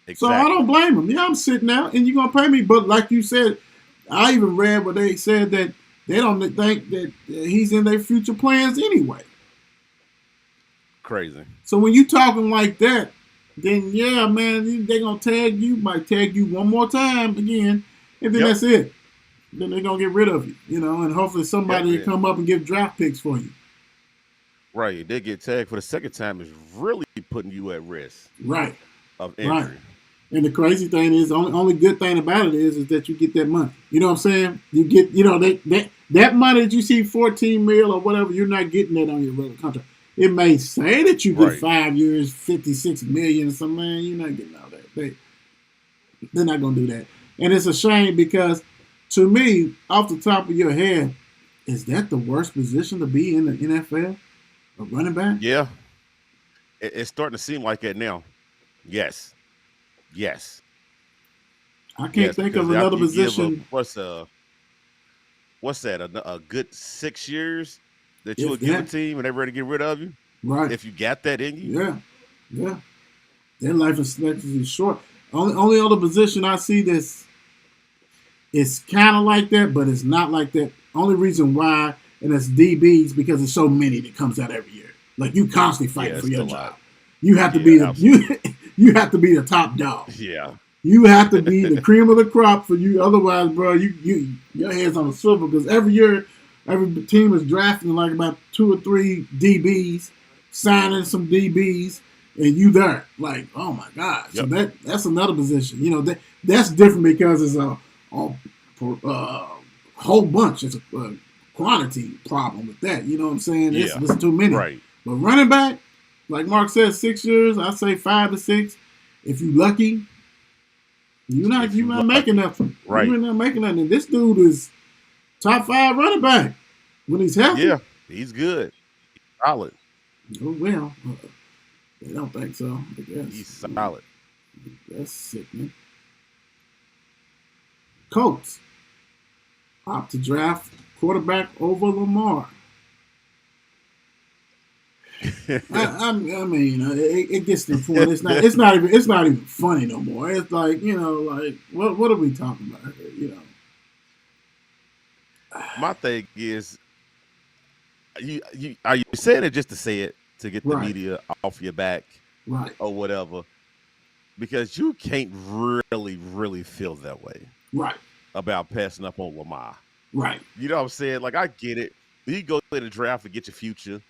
exactly. So I don't blame him. Yeah, I'm sitting out, and you're going to pay me. But like you said, I even read where they said that they don't think that he's in their future plans anyway. Crazy. So when you talking like that, then yeah, man, they're going to might tag you one more time again, and then that's it. Then they're going to get rid of you, you know, and hopefully somebody will come up and give draft picks for you. Right, they get tagged for the second time is really putting you at risk. Right. Of injury. Right. And the crazy thing is, only good thing about it is that you get that money. You know what I'm saying? You get, you know, that money that you see 14 mil or whatever, you're not getting that on your regular contract. It may say that you get 5 years, 56 million or something, man. You're not getting all that. They're not gonna do that. And it's a shame, because to me, off the top of your head, is that the worst position to be in the NFL? A running back? Yeah. It's starting to seem like that now. Yes. I can't think of another position. What's that? A good 6 years that you would give a team and they're ready to get rid of you? Right. If you got that in you? Yeah. Their life expectancy is short. Only other position I see this is kind of like that, but it's not like that. Only reason why, and it's DBs, because there's so many that comes out every year. Like, you constantly fighting for your job. You have to be you have to be the top dog. Yeah. You have to be the cream of the crop for you. Otherwise, bro, your head's on a swivel because every year, every team is drafting like about 2 or 3 DBs, signing some DBs, and you there. Like, oh my God. Yep. So that's another position. You know, that's different because it's a whole bunch. It's a quantity problem with that. You know what I'm saying? Yeah. It's too many. Right. But running back, like Mark said, 6 years, I say 5 to 6. If you lucky, you're not making nothing. Right. You're not making nothing. This dude is top 5 running back when he's healthy. Yeah, he's good. He's solid. Oh, well, they don't think so. I guess. He's solid. That's sickening. Colts opt to draft quarterback over Lamar. I mean, it gets to the point. It's not even funny no more. It's like, you know, like what are we talking about here? You know, my thing is, you are you saying it just to say it to get the media off your back, right, or whatever? Because you can't really feel that way, right, about passing up on Lamar, right. You know what I'm saying? Like, I get it. You go in the draft and get your future,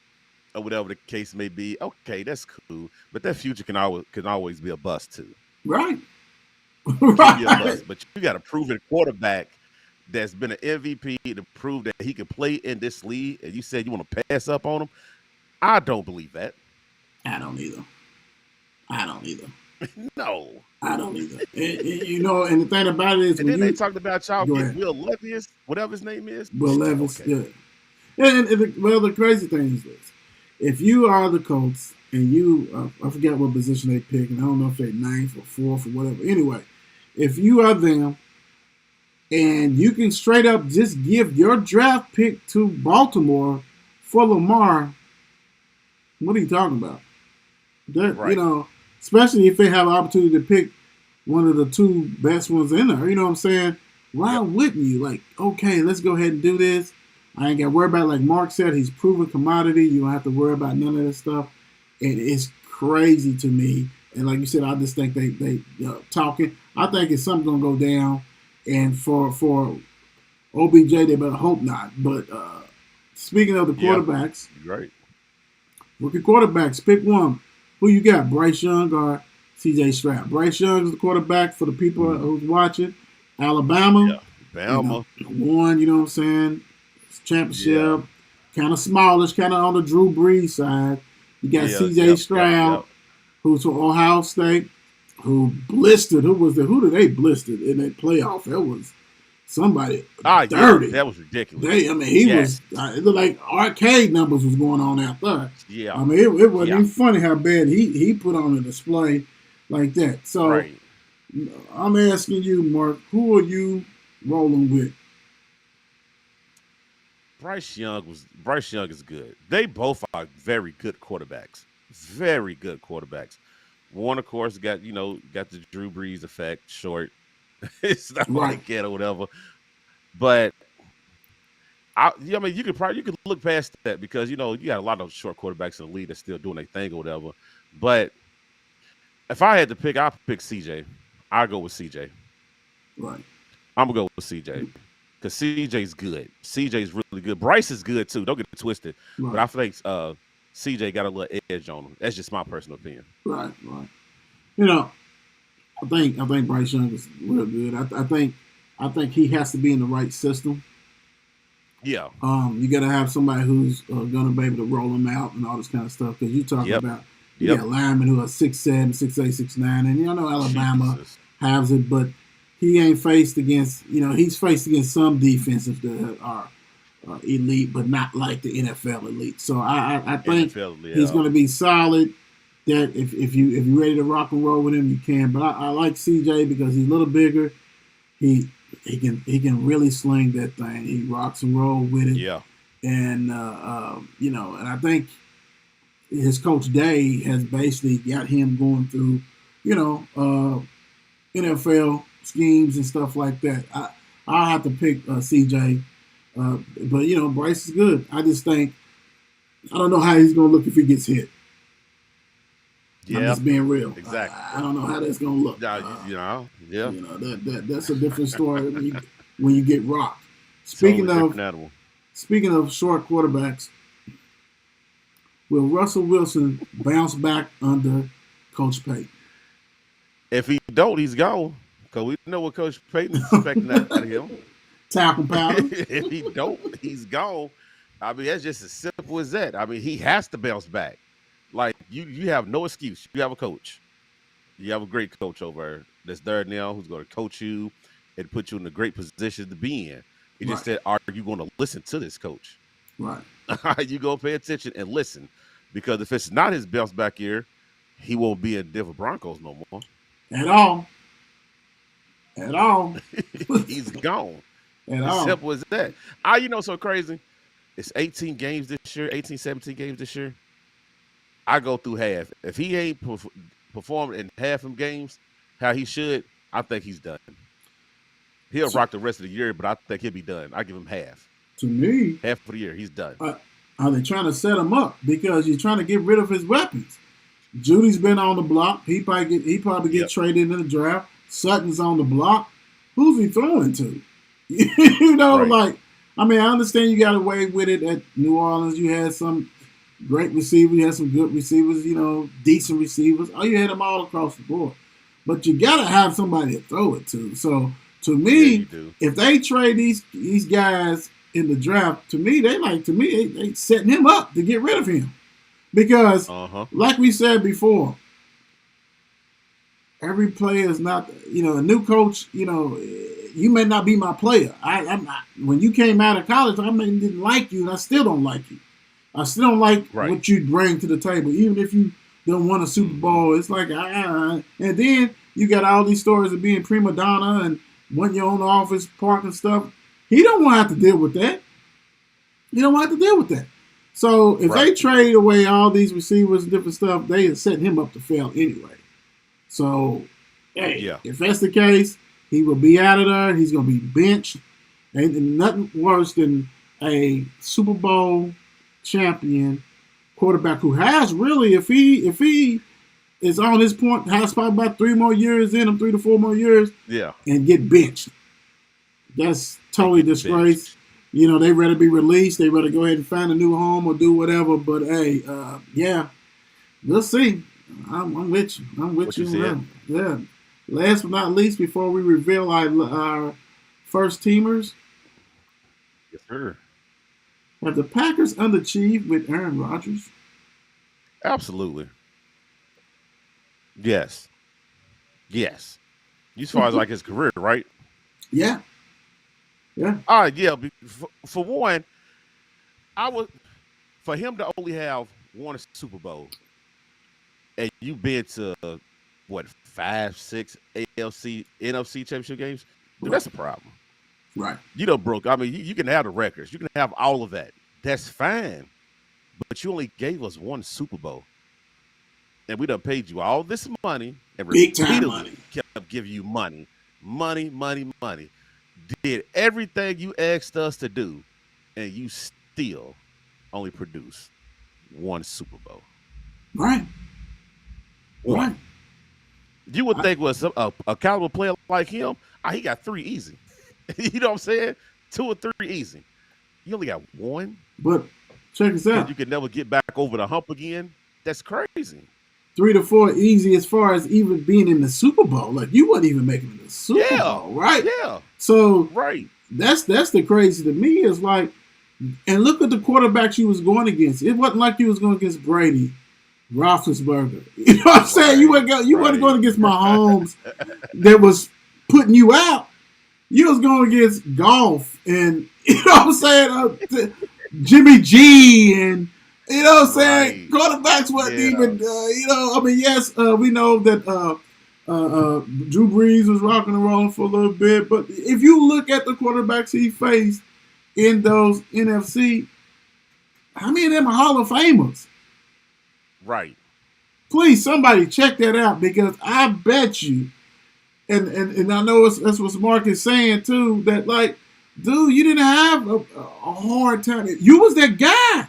or whatever the case may be. Okay, that's cool, but that future can always be a bust too. Right. Right. Be a bust, but you got a proven quarterback that's been an MVP to prove that he can play in this league, and you said you want to pass up on him. I don't believe that. I don't either. No. I don't either. You know, and the thing about it is, and then they talked about y'all get Will Levis, whatever his name is. Will Levis, okay. Yeah. And the crazy thing is this. If you are the Colts and you, I forget what position they pick, and I don't know if they're 9th or 4th or whatever. Anyway, if you are them and you can straight up just give your draft pick to Baltimore for Lamar, what are you talking about? That, right. You know, especially if they have an opportunity to pick one of the 2 best ones in there. You know what I'm saying? Why wouldn't you? Like, okay, let's go ahead and do this. I ain't got to worry about, like Mark said, he's proven commodity. You don't have to worry about none of this stuff. And it's crazy to me. And like you said, I just think they talking. I think it's something going to go down. And for OBJ, they better hope not. But speaking of the quarterbacks, right? Rookie quarterbacks, pick one. Who you got, Bryce Young or C.J. Stroud? Bryce Young is the quarterback for the people who's watching. Alabama. Yeah, Alabama. Won, you know what I'm saying? Championship. Kind of smallish, kind of on the Drew Brees side. You got C.J. Stroud, who's from Ohio State, who blistered. Who did they blistered in that playoff? It was somebody dirty. That was ridiculous. He was. It looked like arcade numbers was going on out there. Yeah. I mean, it wasn't even funny how bad he put on a display like that. So I'm asking you, Mark, who are you rolling with? Bryce Young is good. They both are very good quarterbacks. Very good quarterbacks. One, of course, got the Drew Brees effect, short. It's not like that or whatever. But I mean, you could look past that because you got a lot of short quarterbacks in the league that's still doing their thing or whatever. But if I had to pick, I'd pick CJ. I'll go with CJ. Right. I'm gonna go with CJ. Because CJ's good. CJ's really good. Bryce is good too. Don't get it twisted. Right. But I feel like CJ got a little edge on him. That's just my personal opinion. Right. I think Bryce Young is real good. I think he has to be in the right system. Yeah. You got to have somebody who's going to be able to roll him out and all this kind of stuff. Because you talk about got linemen who are 6'7", 6'8", 6'9", and I know Alabama has it, but he ain't faced against, he's faced against some defenses that are elite, but not like the NFL elite. So I think he's going to be solid. That if you're ready to rock and roll with him, you can. But I like CJ because he's a little bigger. He can really sling that thing. He rocks and roll with it. Yeah. And and I think his coach Day has basically got him going through, NFL schemes and stuff like that. I'll have to pick CJ, but Bryce is good. I just think I don't know how he's going to look if he gets hit. Yeah, I'm just being real. exactly. I don't know how that's gonna look. Yeah. You know that's a different story when you get rocked. Totally Speaking of short quarterbacks, will Russell Wilson bounce back under Coach Payton? If he don't, he's gone. Because we know what Coach Payton is expecting out of him. Talcum powder. If he don't, he's gone. I mean, that's just as simple as that. I mean, he has to bounce back. Like, you have no excuse. You have a coach. You have a great coach over that's there now who's going to coach you and put you in a great position to be in. He just said, are you going to listen to this coach? Right. You go pay attention and listen. Because if it's not his bounce back year, he won't be in Denver Broncos no more. At all. He's gone. As simple as that. You know, so crazy. It's 18 games this year, 18, 17 games this year. I go through half. If he ain't performed in half of games how he should, I think he's done. He'll rock the rest of the year, but I think he'll be done. I give him half. To me, half of the year, he's done. Are they trying to set him up because you're trying to get rid of his weapons? Judy's been on the block. He probably get traded in the draft. Sutton's on the block. Who's he throwing to? You know, like, I mean, I understand you got away with it at New Orleans. You had some great receivers. You had some good receivers, you know, decent receivers. Oh, you had them all across the board. But you got to have somebody to throw it to. So, to me, if they trade these guys in the draft, they setting him up to get rid of him. Because, like we said before, every player is not, you know, a new coach, you know, you may not be my player. I'm not. When you came out of college, I didn't like you, and I still don't like you. I still don't like what you bring to the table, even if you don't win a Super Bowl. It's like, and then you got all these stories of being prima donna and wanting your own office park and stuff. He don't want to have to deal with that. He don't want to have to deal with that. So if they trade away all these receivers and different stuff, they are setting him up to fail anyway. So, if that's the case, he will be out of there. He's going to be benched. Ain't nothing worse than a Super Bowl champion quarterback who has really, if he is on his point, has probably about 3 more years in him, 3 to 4 more years, and get benched. That's totally disgrace. You know, they rather be released. They rather go ahead and find a new home or do whatever. But hey, we'll see. I'm with you. I'm with you. Yeah. Last but not least, before we reveal our first teamers, yes, sir. Have the Packers underachieved with Aaron Rodgers? Absolutely. Yes. As far as like his career, right? Yeah. For one, for him to only have one Super Bowl, and you've been to 5, 6 AFC, NFC championship games, dude, that's a problem. Right. You know, broke. I mean, you can have the records, you can have all of that. That's fine, but you only gave us one Super Bowl, and we done paid you all this money and repeatedly kept giving you money. Did everything you asked us to do, and you still only produced one Super Bowl. Right. You would think was a caliber player like him, he got 3 easy. You know what I'm saying? 2 or 3 easy. You only got 1. But check this out. And you can never get back over the hump again. That's crazy. 3 to 4 easy as far as even being in the Super Bowl. Like, you weren't even making it in the Super Bowl, right? Yeah. So that's the crazy to me is like, and look at the quarterbacks you was going against. It wasn't like you was going against Brady, Roethlisberger. You know what I'm saying? You weren't going against Mahomes that was putting you out. You was going against Golf and, you know what I'm saying, Jimmy G and, you know what I'm saying, quarterbacks wasn't even, yes, we know that Drew Brees was rocking and rolling for a little bit, but if you look at the quarterbacks he faced in those NFC, how many of them are Hall of Famers? Right. Please, somebody check that out because I bet you, and I know that's what Mark is saying too, that like, dude, you didn't have a hard time. You was that guy.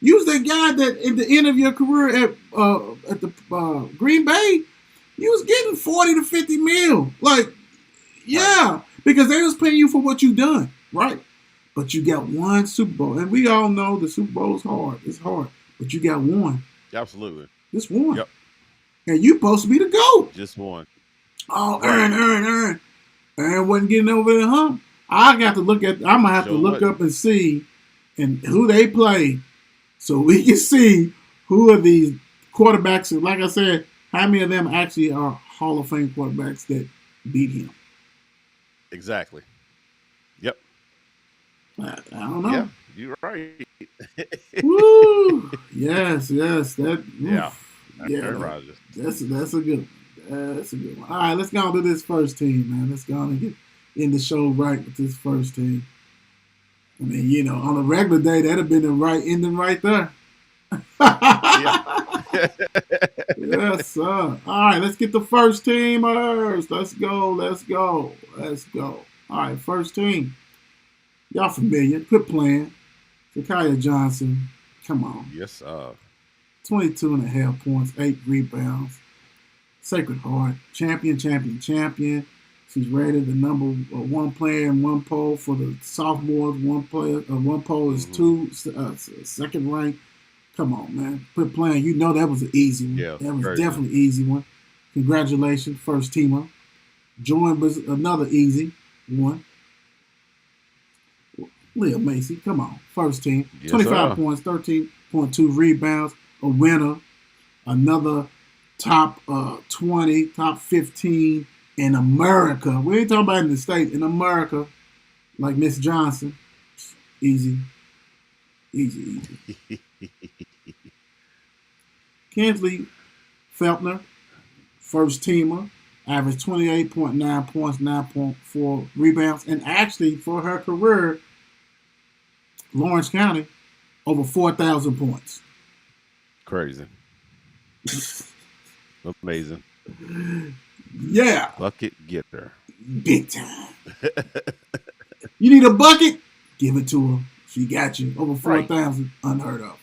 You was that guy that at the end of your career at the Green Bay, you was getting 40 to 50 mil. Like, yeah, right. Because they was paying you for what you done, right? But you got one Super Bowl, and we all know the Super Bowl is hard. It's hard, but you got one. Absolutely, just one. Yep. And you supposed to be the GOAT. Just one. Oh, Aaron wasn't getting over the hump. I'm gonna have to look up and see and who they play, so we can see who are these quarterbacks. Like I said, how many of them actually are Hall of Fame quarterbacks that beat him? Exactly. Yep. I don't know. Yeah, you're right. Woo! Yes. That. Yeah. Aaron Rodgers. That's a good one. That's a good one. All right, let's go on to this first team, man. Let's go on and get in the show right with this first team. I mean, on a regular day, that'd have been the right ending right there. Yes, sir. All right, let's get the first teamers. Let's go. All right, first team. Y'all familiar. Quit playing. Zakiya Johnson. Come on. Yes, sir. 22.5 points, 8 rebounds. Sacred Heart. Champion. She's rated the number one player in one poll for the sophomores. One poll is second rank. Come on, man. Quit playing. You know that was an easy one. Yeah, that was definitely an easy one. Congratulations, first teamer. Join was another easy one. Leah Macy, come on. First team. Yes, 25 points, 13.2 rebounds. A winner. Another top 20, top 15 in America. We ain't talking about in the state. In America, like Miss Johnson. Easy. Kinsley Feltner, first teamer, averaged 28.9 points, 9.4 rebounds, and actually for her career, Lawrence County, over 4,000 points. Crazy. Amazing. Yeah. Bucket getter. Big time. You need a bucket? Give it to her. She got you. Over 4,000. Right. Unheard of.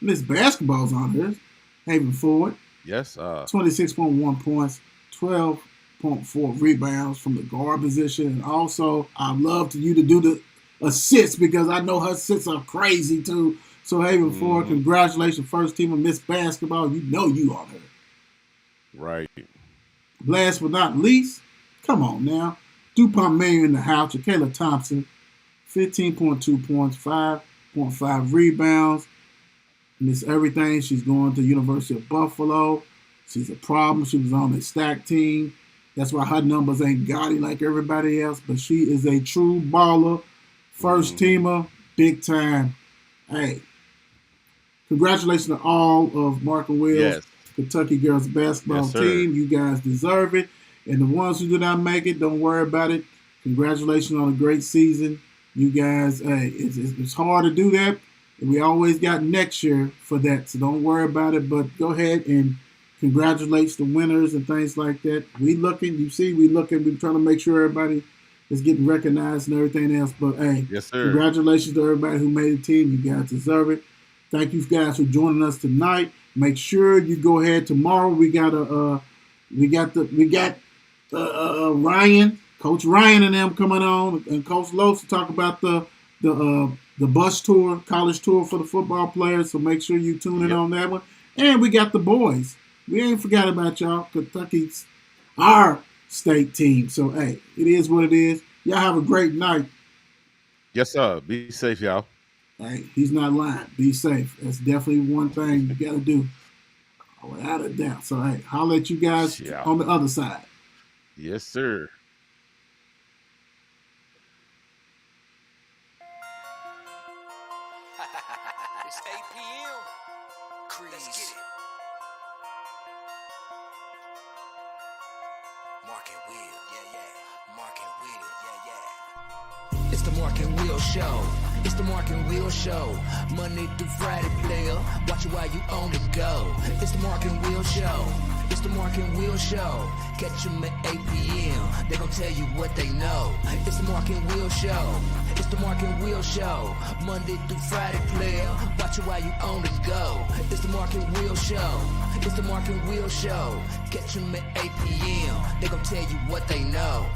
Miss Basketball's on here. Haven Ford. Yes. 26.1 points, 12.4 rebounds from the guard position. And also, I'd love you to do the assists because I know her assists are crazy too. So Haven Ford, congratulations, first team of Miss Basketball. You know you on her. Right. Last but not least, come on now. DuPont Mayer in the house. Kayla Thompson, 15.2 points, 5.5 rebounds. Miss everything. She's going to University of Buffalo. She's a problem. She was on a stack team. That's why her numbers ain't gaudy like everybody else. But she is a true baller. First teamer. Big time. Hey. Congratulations to all of Mark and Will's Kentucky girls basketball team. You guys deserve it. And the ones who did not make it, don't worry about it. Congratulations on a great season. You guys, hey, it's hard to do that. And we always got next year for that. So don't worry about it. But go ahead and congratulate the winners and things like that. We looking. We're trying to make sure everybody is getting recognized and everything else. But, hey, congratulations to everybody who made the team. You guys deserve it. Thank you guys for joining us tonight. Make sure you go ahead tomorrow. We got Ryan, Coach Ryan and them coming on, and Coach Los to talk about the bus tour, college tour for the football players. So make sure you tune in on that one. And we got the boys. We ain't forgot about y'all. Kentucky's our state team. So hey, it is what it is. Y'all have a great night. Yes, sir. Be safe, y'all. Hey, he's not lying. Be safe. That's definitely one thing you got to do, without a doubt. So hey, I'll let you guys on the other side. Yes, sir. It's 8 p.m. Let's get it. Mark and Will, yeah. Mark and Will, yeah. It's the Mark and Will Show. It's the Mark and Will Show. Monday through Friday, player. Watch it while you on the go. It's the Mark and Will Show. It's the Mark and Will Show. Catch them at 8 p.m. They gon' tell you what they know. It's the Mark and Will Show. It's the Mark and Will Show. Monday through Friday, player. Watch it while you on the go. It's the Mark and Will Show. It's the Mark and Will Show. Catch them at 8 p.m. They gon' tell you what they know.